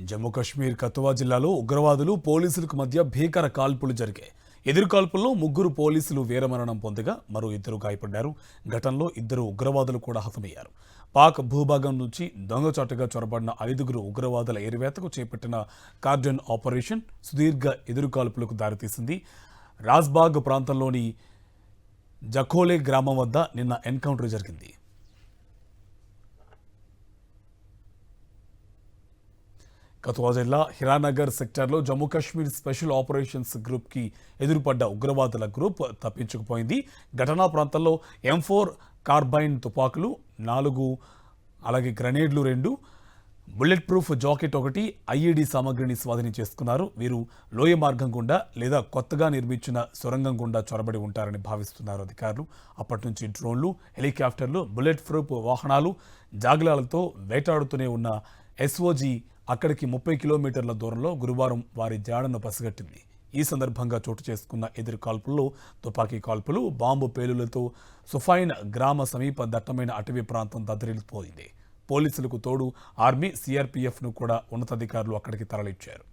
జమ్మూ కాశ్మీర్ కతువా జిల్లాలో ఉగ్రవాదులు పోలీసులకు మధ్య భీకర కాల్పులు జరిగాయి. ఎదురు కాల్పుల్లో 3 పోలీసులు వీరమరణం పొందగా మరో 2 గాయపడ్డారు. ఘటనలో 2 ఉగ్రవాదులు కూడా హతమయ్యారు. పాక్ భూభాగం నుంచి దొంగచాటుగా చొరబడిన 5 ఉగ్రవాదుల ఏరివేతకు చేపట్టిన కార్డన్ ఆపరేషన్ సుదీర్ఘ ఎదురు కాల్పులకు దారితీసింది. రాజ్బాగ్ ప్రాంతంలోని జఖోలే గ్రామం వద్ద నిన్న ఎన్కౌంటర్ జరిగింది. కతువా జిల్లా హిరానగర్ సెక్టార్లో జమ్మూ కాశ్మీర్ స్పెషల్ ఆపరేషన్స్ గ్రూప్కి ఎదురుపడ్డ ఉగ్రవాదుల గ్రూప్ తప్పించుకుపోయింది. ఘటనా ప్రాంతంలో M4 కార్బైన్ తుపాకులు 4, అలాగే గ్రెనేడ్లు 2, బుల్లెట్ ప్రూఫ్ జాకెట్ 1, IED సామగ్రిని స్వాధీనం చేసుకున్నారు. వీరు లోయ మార్గం గుండా లేదా కొత్తగా నిర్మించిన సొరంగం గుండా చొరబడి ఉంటారని భావిస్తున్నారు అధికారులు. అప్పటి నుంచి డ్రోన్లు, హెలికాప్టర్లు, బుల్లెట్ ప్రూఫ్ వాహనాలు, జాగ్లాలతో వేటాడుతూనే ఉన్న SOG అక్కడికి 30 కిలోమీటర్ల దూరంలో గురువారం వారి జాడను పసిగట్టింది. ఈ సందర్భంగా చోటు చేసుకున్న ఎదురు కాల్పుల్లో తుపాకీ కాల్పులు, బాంబు పేలులతో సుఫైన్ గ్రామ సమీప దట్టమైన అటవీ ప్రాంతం దద్దరిల్లిపోయింది. పోలీసులకు తోడు ఆర్మీ, CRPFను కూడా ఉన్నతాధికారులు అక్కడికి తరలించారు.